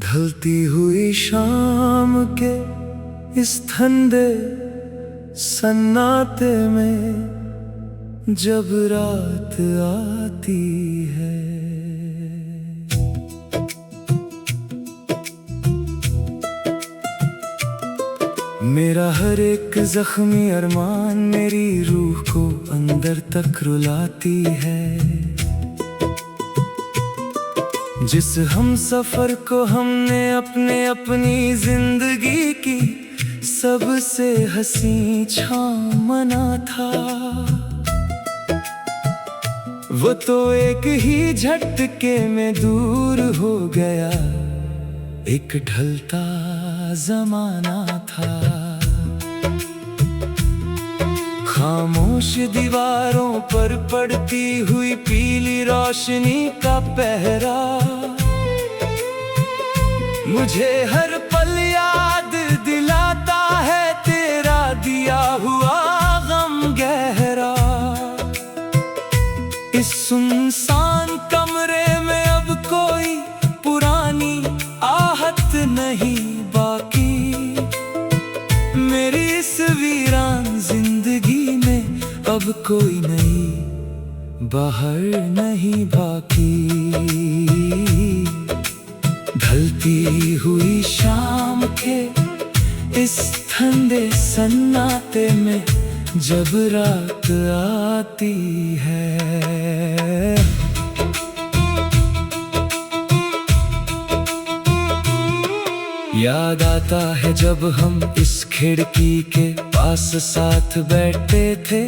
ढलती हुई शाम के इस ठंडे सन्नाटे में जब रात आती है, मेरा हर एक जख्मी अरमान मेरी रूह को अंदर तक रुलाती है। जिस हम सफर को हमने अपनी जिंदगी की सबसे हसी छाँव मना था, वो तो एक ही झटके में दूर हो गया, एक ढलता जमाना था। खामोश दीवारों पर पड़ती हुई पीली रोशनी का पहरा मुझे हर पल याद दिलाता है तेरा दिया हुआ गम गहरा। इस सुनसान कमरे में अब कोई पुरानी आहट नहीं बाकी, मेरी इस वीरान जिंदगी में अब कोई नई बाहर नहीं बाकी। ढलती हुई शाम के इस ठंडे सन्नाटे में जब रात आती है, याद आता है जब हम इस खिड़की के पास साथ बैठे थे,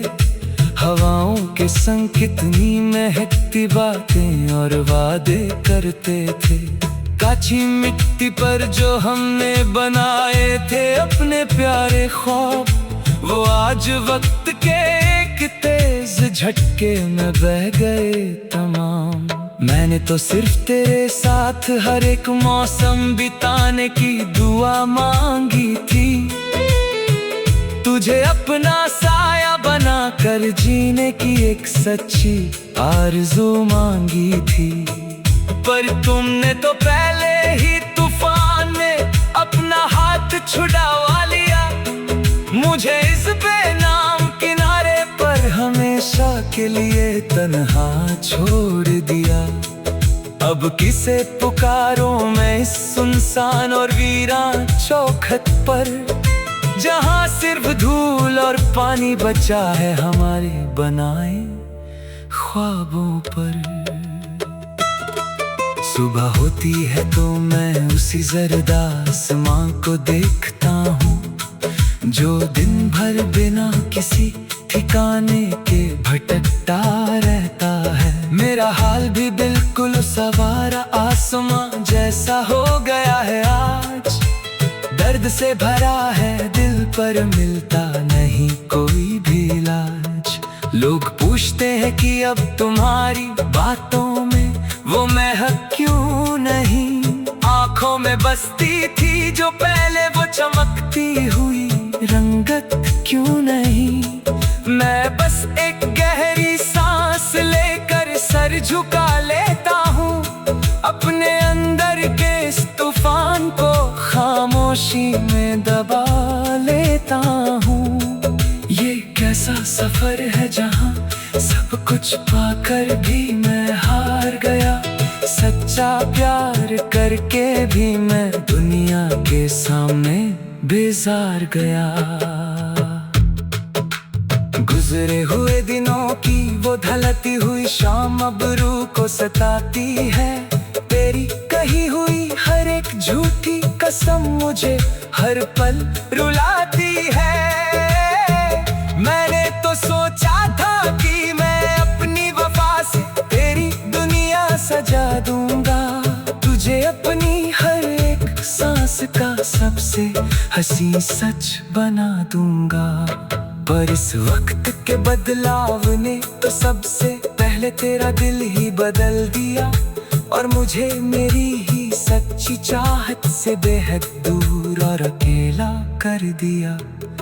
हवाओं के संग कितनी महकती बातें और वादे करते थे। काची मिट्टी पर जो हमने बनाए थे अपने प्यारे ख्वाब, वो आज वक्त के एक तेज झटके में बह गए तमाम। मैंने तो सिर्फ तेरे साथ हर एक मौसम बिताने की दुआ मांगी थी, तुझे अपना साया बना कर जीने की एक सच्ची आरज़ू मांगी थी। पर तुमने तो पहले ही तूफान में अपना हाथ छुड़ावा लिया, मुझे इस बेनाम किनारे पर हमेशा के लिए तन्हा छोड़ दिया। अब किसे पुकारूं मैं इस सुनसान और वीरान चौखट पर, जहां सिर्फ धूल और पानी बचा है हमारे बनाए ख्वाबों पर। सुबह होती है तो मैं उसी जर्द आसमां को देखता हूँ, जो दिन भर बिना किसी ठिकाने के भटकता रहता है। मेरा हाल भी बिल्कुल सवारा आसमां जैसा हो गया है आज, दर्द से भरा है दिल पर मिलता नहीं कोई भी इलाज। लोग पूछते हैं कि अब तुम्हारी बातों में वो महक क्यों नहीं, आंखों में बसती थी जो पहले वो चमकती हुई रंगत क्यों नहीं। मैं बस एक गहरी सांस लेकर सर झुका लेता हूँ, अपने अंदर के इस तूफान को खामोशी में दबा लेता हूँ। ये कैसा सफर है जहाँ सब कुछ पाकर भी मैं हार गया, सच्चा प्यार करके भी मैं दुनिया के सामने बेजार गया। गुजरे हुए दिनों की वो ढलती हुई शाम अब रूह को सताती है, तेरी कही हुई हर एक झूठी कसम मुझे हर पल रुलाती है। मैंने तो सोचा था कि मैं अपनी वफा से तेरी दुनिया सजा दूंगा, तुझे अपनी हर एक सांस का सबसे हंसी सच बना दूंगा। पर इस वक्त के बदलाव ने तो सबसे पहले तेरा दिल ही बदल दिया, और मुझे मेरी ही सच्ची चाहत से बेहद दूर और अकेला कर दिया।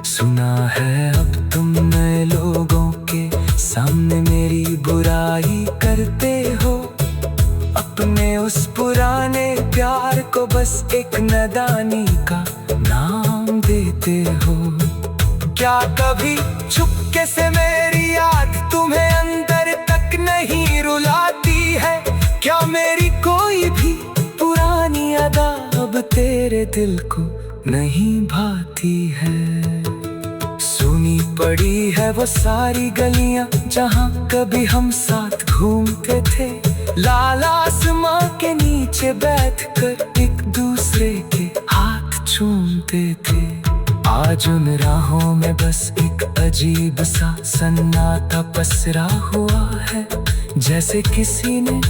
सुना है अब तुम नए लोगों के सामने मेरी बुराई करते हो, अपने उस पुराने प्यार को बस एक नादानी का नाम देते हो। क्या कभी चुपके से मेरी याद तुम्हें अंदर तक नहीं रुलाती है? क्या मेरी कोई भी पुरानी अदा अब तेरे दिल को नहीं भाती है? सुनी पड़ी है वो सारी गलियां जहां कभी हम साथ घूमते थे, लाल आसमां के नीचे बैठकर एक दूसरे के हाथ चूमते थे। आज उन राहों में बस एक अजीब सा सन्नाटा पसरा हुआ है, जैसे किसी ने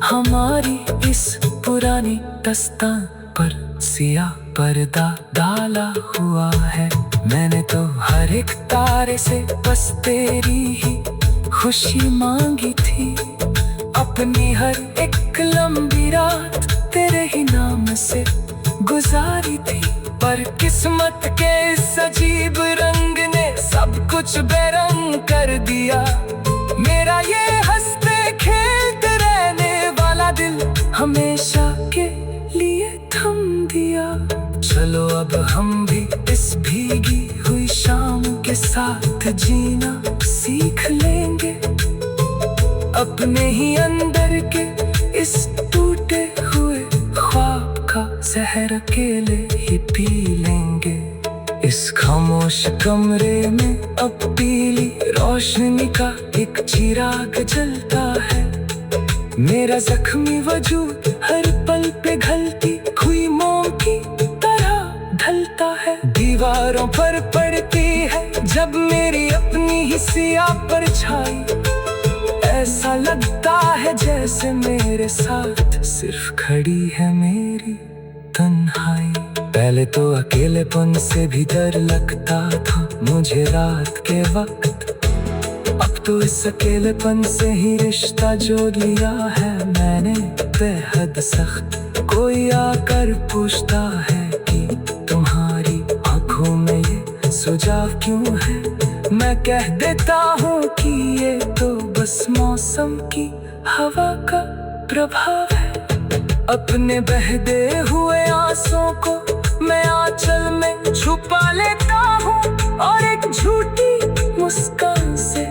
हमारी इस पुरानी दास्तां पर सियाह पर्दा डाला हुआ है। मैंने तो हर एक तारे से बस तेरी ही खुशी मांगी थी, अपनी हर एक लंबी रात तेरे ही नाम से गुजारी थी। पर किस्मत के इस अजीब रंग ने सब कुछ बेरंग कर दिया। मेरा ये हंसते खेलते रहने वाला दिल हमेशा के लिए थम दिया। चलो अब हम भी इस भीगी हुई शाम के साथ जीना सीख लेंगे, अपने ही अंदर के इस टूटे हुए ख्वाब का जहर अकेले ही पी लेंगे। इस खामोश कमरे में अब पीली रोशनी का एक चिराग जलता है। मेरा जख्मी वजूद हर पल पे घलती हुई मोम की तरह ढलता है। दीवारों पर पड़ती है जब मेरी अपनी ही सियाह परछाई, ऐसा लगता है जैसे मेरे साथ सिर्फ खड़ी है मेरी तन्हाई। पहले तो अकेलेपन से भी डर लगता था मुझे रात के वक्त, अब तो इस अकेलेपन से ही रिश्ता जोड़ लिया है मैंने बेहद सख्त। कोई आकर पूछता है कि तुम्हारी आंखों में ये सुझाव क्यों है, मैं कह देता हूँ कि ये तो बस मौसम की हवा का प्रभाव है। अपने बहते हुए आंसुओं को मैं आंचल में छुपा लेता हूँ और एक झूठी मुस्कान से